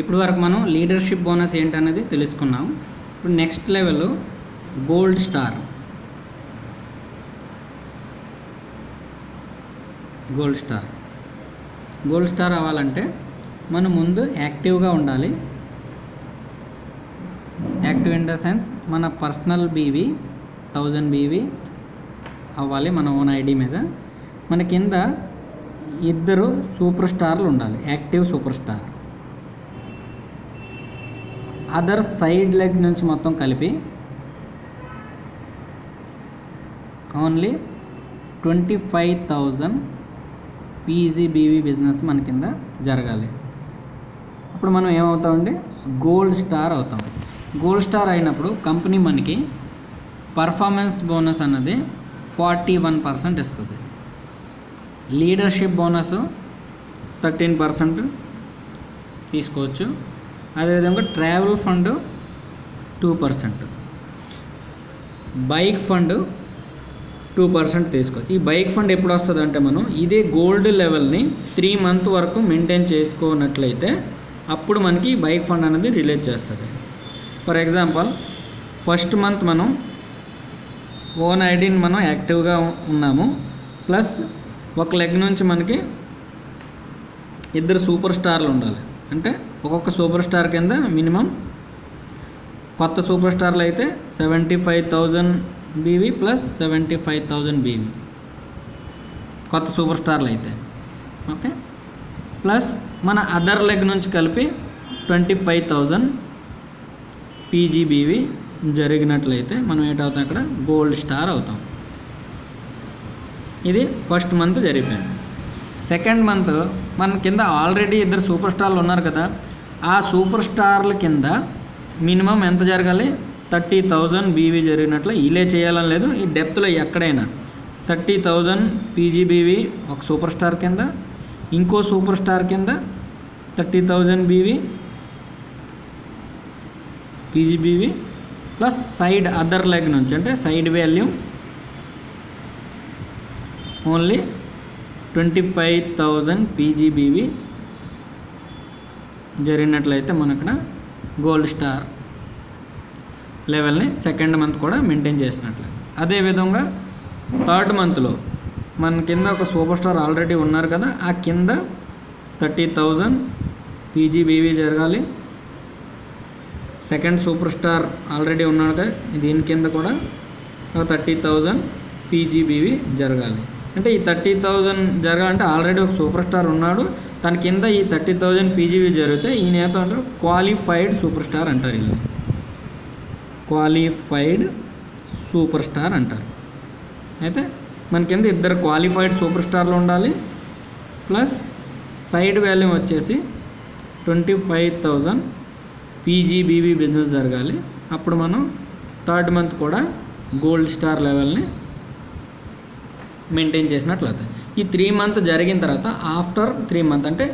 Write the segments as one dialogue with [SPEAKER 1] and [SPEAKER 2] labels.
[SPEAKER 1] ఇప్పుడు వరకు మనం లీడర్షిప్ బోనస్ ఏంటనేది తెలుసుకున్నాం. ఇప్పుడు next level gold star. Gold star అవ్వాలంటే మనం ముందు యాక్టివ్గా ఉండాలి. యాక్టివ్ ఇన్ ద సెన్స్ మన పర్సనల్ బీవీ 1000 బీవీ అవ్వాలి మన ఓన్ ఐడి మీద. మన కింద 2 సూపర్ స్టార్లు ఉండాలి, active super star. Other side leg నుంచి మొత్తం కలిపి ఓన్లీ 25,000 పీజీబీవీ బిజినెస్ మన కింద జరగాలి. అప్పుడు మనం ఏమవుతామండి, గోల్డ్ స్టార్ అవుతాం. గోల్డ్ స్టార్ అయినప్పుడు కంపెనీ మనకి పర్ఫార్మెన్స్ బోనస్ అన్నది 41% ఇస్తుంది. లీడర్షిప్ బోనస్ 13% తీసుకోవచ్చు. అదేవిధంగా ట్రావెల్ ఫండ్ 2%, బైక్ ఫండ్ 2% తీసుకోవచ్చు. ఈ బైక్ ఫండ్ ఎప్పుడు వస్తుంది అంటే మనం ఇదే గోల్డ్ లెవెల్ని 3 months వరకు మెయింటైన్ చేసుకున్నట్లయితే అప్పుడు మనకి బైక్ ఫండ్ అనేది రిలీజ్ చేస్తుంది. ఫర్ ఎగ్జాంపుల్ ఫస్ట్ మంత్ మనం ఓన్ ఐడిని మనం యాక్టివ్గా ఉన్నాము, ప్లస్ ఒక లెగ్ నుంచి మనకి 2 సూపర్ స్టార్లు ఉండాలి. అంటే ఒక్కొక్క సూపర్ స్టార్ కింద మినిమం కొత్త సూపర్ స్టార్లు అయితే 75,000 బీవీ ప్లస్ 75,000 బీవీ కొత్త సూపర్ స్టార్లు అయితే, ఓకే. ప్లస్ మన అదర్ లెగ్ నుంచి కలిపి 25,000 పీజీబీవీ జరిగినట్లయితే మనం ఏంటవుతాం, అక్కడ గోల్డ్ స్టార్ అవుతాం. ఇది ఫస్ట్ మంత్ జరిగిపోయింది. సెకండ్ మంత్ మన కింద ఆల్రెడీ 2 సూపర్ స్టార్లు ఉన్నారు కదా, ఆ సూపర్ స్టార్ల కింద మినిమం ఎంత జరగాలి, 30,000 బీవీ జరిగినట్లు ఇలే చేయాలని లేదు. ఈ డెప్త్లో ఎక్కడైనా 30,000 పీజీబీవీ ఒక సూపర్ స్టార్ కింద, ఇంకో సూపర్ స్టార్ కింద 30,000 PGBV plus side other leg నుంచి అంటే సైడ్ వాల్యూ ఓన్లీ 25,000 పీజీబీవీ జరిగినట్లయితే మనకు గోల్డ్ స్టార్ లెవెల్ని సెకండ్ మంత్ కూడా మెయింటైన్ చేసినట్లయితే. అదేవిధంగా థర్డ్ మంత్లో మన కింద ఒక సూపర్ స్టార్ ఆల్రెడీ ఉన్నారు కదా, ఆ కింద 30,000 పీజీబీవీ జరగాలి. సెకండ్ సూపర్ స్టార్ ఆల్రెడీ ఉన్నాడు కదా, దీని కింద కూడా 30,000 పీజీబీవీ జరగాలి. అంటే ఈ 30,000 జరగాలంటే ఆల్రెడీ ఒక సూపర్ స్టార్ ఉన్నాడు, తన కింద ఈ 30,000 పీజీబీ జరిగితే ఈయన ఏదో అంటారు క్వాలిఫైడ్ సూపర్ స్టార్ అంటారు. వీళ్ళు క్వాలిఫైడ్ సూపర్ స్టార్ అంటారు. అయితే మన కింద 2 క్వాలిఫైడ్ సూపర్ స్టార్లు ఉండాలి, ప్లస్ సైడ్ వాల్యూ వచ్చేసి 25,000 పీజీబీవీ బిజినెస్ జరగాలి. అప్పుడు మనం థర్డ్ మంత్ కూడా గోల్డ్ స్టార్ లెవెల్ని మెయింటైన్ చేసినట్లు అవుతుంది. ఈ 3 months జరిగిన తర్వాత ఆఫ్టర్ 3 months అంటే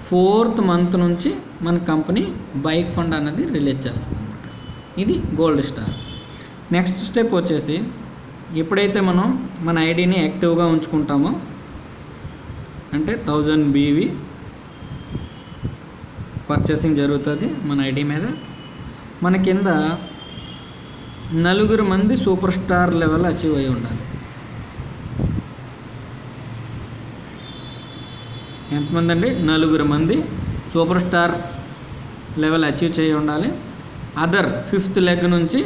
[SPEAKER 1] 4th month నుంచి మన కంపెనీ బైక్ ఫండ్ అనేది రిలీజ్ చేస్తుంది అనమాట. ఇది గోల్డ్ స్టార్. నెక్స్ట్ స్టెప్ వచ్చేసి ఎప్పుడైతే మనం మన ఐడిని యాక్టివ్గా ఉంచుకుంటామో అంటే 1000 బీవీ పర్చేసింగ్ జరుగుతుంది మన ఐడి మీద. మన కింద 4 మంది సూపర్ స్టార్ లెవెల్ అచీవ్ అయి ఉండాలి. ఎంతమంది అండి, 4 మంది సూపర్ స్టార్ లెవెల్ అచీవ్ చేయి ఉండాలి. అదర్ 5th లెగ్ నుంచి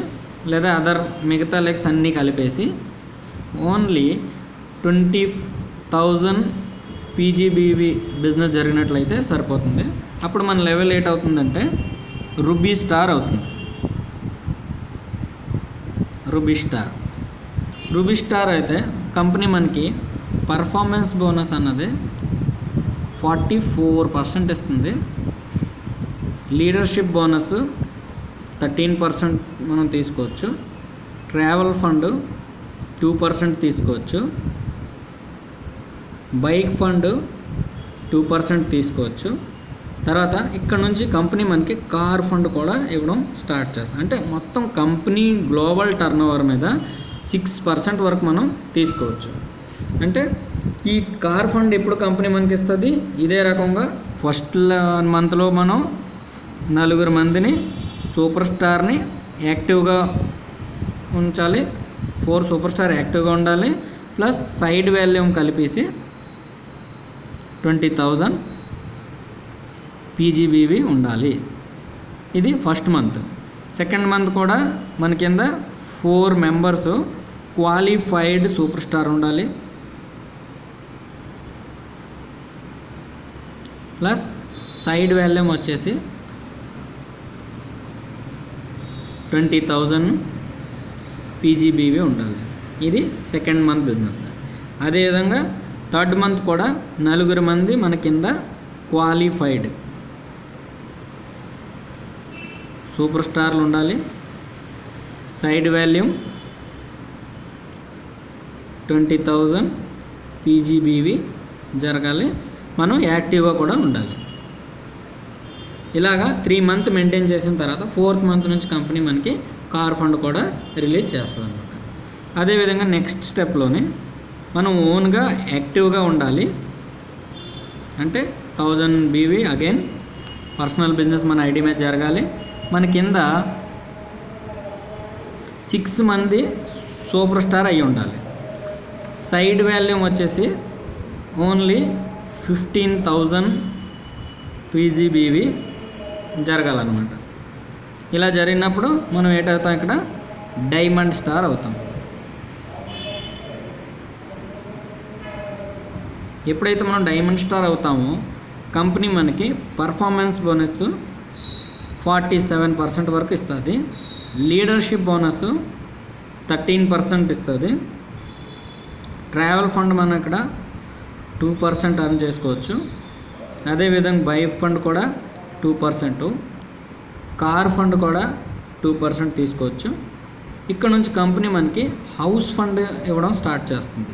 [SPEAKER 1] లేదా అదర్ మిగతా లెగ్స్ అన్నీ కలిపేసి ఓన్లీ 20,000 పీజీబీవీ బిజినెస్ జరిగినట్లయితే సరిపోతుంది. అప్పుడు మన లెవెల్ ఏట్ అవుతుందంటే రూబీ స్టార్ అవుతుంది. రూబీ స్టార్ అయితే కంపెనీ మనకి పర్ఫార్మెన్స్ బోనస్ అన్నది 44% ఇస్తుంది. లీడర్షిప్ బోనస్ 13% మనం తీసుకోవచ్చు. ట్రావెల్ ఫండ్ 2% తీసుకోవచ్చు. బైక్ ఫండ్ 2% తీసుకోవచ్చు. తర్వాత ఇక్కడ నుంచి కంపెనీ మనకి కార్ ఫండ్ కూడా ఇవ్వడం స్టార్ట్ చేస్తుంది. అంటే మొత్తం కంపెనీ గ్లోబల్ టర్నోవర్ మీద 6% వరకు మనం తీసుకోవచ్చు. అంటే ఈ కార్ ఫండ్ ఎప్పుడు కంపెనీ మనకి ఇస్తుంది, ఇదే రకంగా ఫస్ట్ మంత్లో మనం 4 మందిని సూపర్ స్టార్ని యాక్టివ్గా ఉంచాలి, 4 సూపర్ స్టార్ యాక్టివ్గా ఉండాలి, ప్లస్ సైడ్ వాల్యూమ్ కలిపేసి 20,000 పీజీబీవి ఉండాలి. ఇది ఫస్ట్ మంత్. సెకండ్ మంత్ కూడా మన కింద 4 మెంబర్స్ క్వాలిఫైడ్ సూపర్ స్టార్ ఉండాలి, ప్లస్ సైడ్ వాల్యూమ్ వచ్చేసి 20,000 పీజీబీవి ఉండాలి. ఇది సెకండ్ మంత్ బిజినెస్. అదేవిధంగా థర్డ్ మంత్ కూడా 4 మంది మన కింద క్వాలిఫైడ్ సూపర్ స్టార్లు ఉండాలి, సైడ్ వాల్యూమ్ 20,000 పీజీబీవి జరగాలి, మనం యాక్టివ్గా కూడా ఉండాలి. ఇలాగా 3 మంత్ మెయింటైన్ చేసిన తర్వాత 4th మంత్ నుంచి కంపెనీ మనకి కార్ ఫండ్ కూడా రిలీజ్ చేస్తుంది అనమాట. అదేవిధంగా నెక్స్ట్ స్టెప్లోనే మనం ఓన్గా యాక్టివ్గా ఉండాలి. అంటే 1000 బీవీ అగైన్ పర్సనల్ బిజినెస్ మన ఐడి మీద జరగాలి. మన కింద 6 మంది సూపర్ స్టార్ అయి ఉండాలి. సైడ్ వాల్యూమ్ వచ్చేసి ఓన్లీ 15,000 పీజీబీవి జరగాలన్నమాట. ఇలా జరిగినప్పుడు మనం ఏటవుతాం, ఇక్కడ డైమండ్ స్టార్ అవుతాం. ఎప్పుడైతే మనం డైమండ్ స్టార్ అవుతామో కంపెనీ మనకి పర్ఫార్మెన్స్ బోనస్ 47% వరకు ఇస్తుంది, లీడర్షిప్ బోనస్ 13% ఇస్తుంది, ట్రావెల్ ఫండ్ మనం ఇక్కడ 2% అర్న్ చేసుకోవచ్చు. అదేవిధంగా బైక్ ఫండ్ కూడా 2%, కార్ ఫండ్ కూడా 2% తీసుకోవచ్చు. ఇక్కడ నుంచి కంపెనీ మనకి హౌస్ ఫండ్ ఇవ్వడం స్టార్ట్ చేస్తుంది.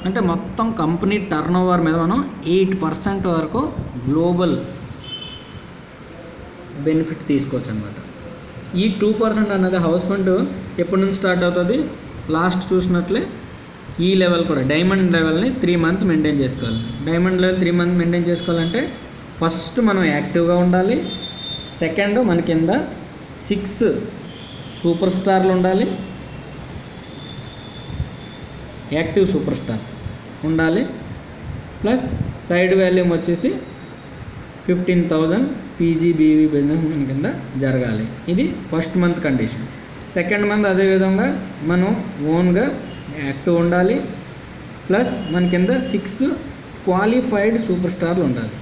[SPEAKER 1] అంటే మొత్తం కంపెనీ టర్న్ ఓవర్ మీద మనం 8% వరకు గ్లోబల్ బెనిఫిట్ తీసుకోవచ్చు అనమాట. ఈ 2% అనేది హౌస్ ఫండ్ ఎప్పటి నుంచి స్టార్ట్ అవుతుంది, లాస్ట్ చూసినట్లే ఈ లెవెల్ కూడా డైమండ్ లెవెల్ని 3 మంత్ మెయింటైన్ చేసుకోవాలి. డైమండ్ లెవెల్ 3 మంత్ మెయింటైన్ చేసుకోవాలంటే ఫస్ట్ మనం యాక్టివ్గా ఉండాలి, సెకండ్ మన కింద 6 సూపర్ స్టార్లు ఉండాలి, యాక్టివ్ సూపర్ స్టార్స్ ఉండాలి, ప్లస్ సైడ్ వాల్యూమ్ వచ్చేసి 15,000 పీజీబీవీ బిజినెస్ మన కింద జరగాలి. ఇది first month condition. Second month అదేవిధంగా మనం ఓన్గా యాక్టివ్ ఉండాలి, ప్లస్ మన కింద 6 క్వాలిఫైడ్ సూపర్ స్టార్లు ఉండాలి.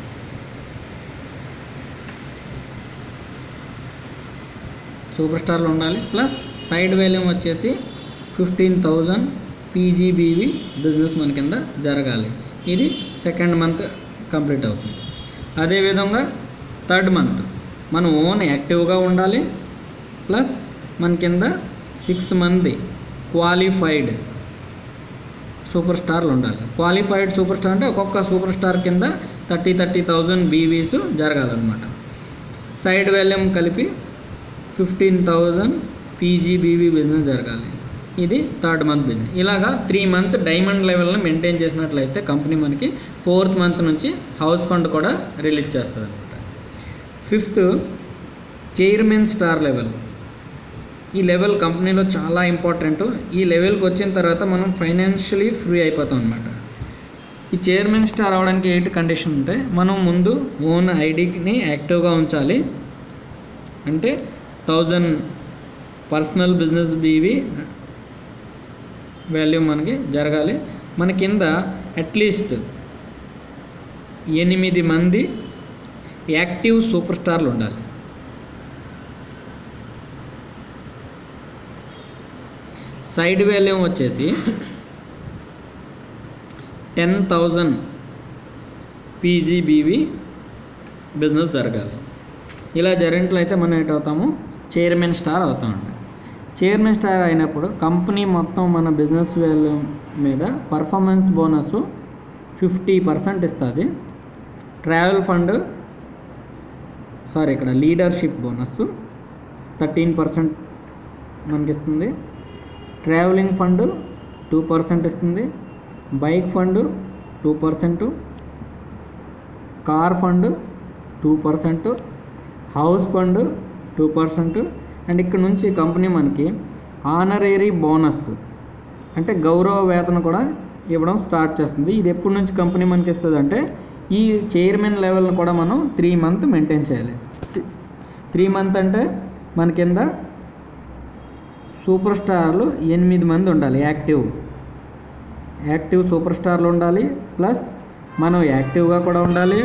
[SPEAKER 1] సూపర్ స్టార్లు ఉండాలి, ప్లస్ సైడ్ వాల్యూమ్ వచ్చేసి 15,000 పీజీబీవీ బిజినెస్ మన కింద జరగాలి. ఇది సెకండ్ మంత్ కంప్లీట్ అవుతుంది. అదేవిధంగా థర్డ్ మంత్ మనం ఓన్ యాక్టివ్గా ఉండాలి, ప్లస్ మన కింద 6 మంది క్వాలిఫైడ్ సూపర్ స్టార్లు ఉండాలి. క్వాలిఫైడ్ సూపర్ స్టార్ అంటే ఒక్కొక్క సూపర్ స్టార్ కింద 30,000 బీవీస్ జరగాలన్నమాట. సైడ్ వాల్యూమ్ కలిపి 15,000 పీజీబీవీ బిజినెస్ జరగాలి. ఇది థర్డ్ మంత్ బిజినెస్. ఇలాగా 3 మంత్ డైమండ్ లెవెల్ని మెయింటైన్ చేసినట్లయితే కంపెనీ మనకి 4th మంత్ నుంచి హౌస్ ఫండ్ కూడా రిలీజ్ చేస్తుంది అనమాట. 5th chairman star level. ఈ లెవెల్ కంపెనీలో చాలా ఇంపార్టెంట్. ఈ లెవెల్కి వచ్చిన తర్వాత మనం ఫైనాన్షియలీ ఫ్రీ అయిపోతాం అనమాట. ఈ చైర్మన్ స్టార్ అవడానికి 8 కండిషన్ ఉంటాయి. మనం ముందు ఓన్ ఐడిని యాక్టివ్గా ఉంచాలి, అంటే 1000 పర్సనల్ బిజినెస్ బీవీ వాల్యూమ్ మనకి జరగాలి. మన కింద అట్లీస్ట్ 8 మంది యాక్టివ్ సూపర్ స్టార్లు ఉండాలి. సైడ్ వాల్యూమ్ వచ్చేసి 10,000 పీజీబీవీ బిజినెస్ జరగాలి. ఇలా జరిగినట్లయితే మనం ఏంటవుతాము, చైర్మన్ స్టార్ అవుతామండి. చైర్మన్ స్టార్ అయినప్పుడు కంపెనీ మొత్తం మన బిజినెస్ వాల్యూ మీద పర్ఫార్మెన్స్ బోనస్ 50% ఇస్తుంది. ట్రావెల్ ఫండ్ ఇక్కడ లీడర్షిప్ బోనస్ 13% మనకి ఇస్తుంది. ట్రావెలింగ్ ఫండ్ 2% ఇస్తుంది. Bike fund 2%, car fund 2%, house fund 2%, and ఇక్కడ నుంచి కంపెనీ మనకి ఆనరేరీ బోనస్ అంటే గౌరవ వేతన కూడా ఇవ్వడం స్టార్ట్ చేస్తుంది. ఇది ఎప్పటి నుంచి కంపెనీ మనకి ఇస్తుంది అంటే ఈ చైర్మన్ లెవెల్ని కూడా మనం 3 months మెయింటైన్ చేయాలి. 3 months అంటే మన కింద సూపర్ స్టార్లు 8 మంది ఉండాలి. యాక్టివ్ సూపర్ స్టార్లు ఉండాలి, ప్లస్ మనం యాక్టివ్గా కూడా ఉండాలి,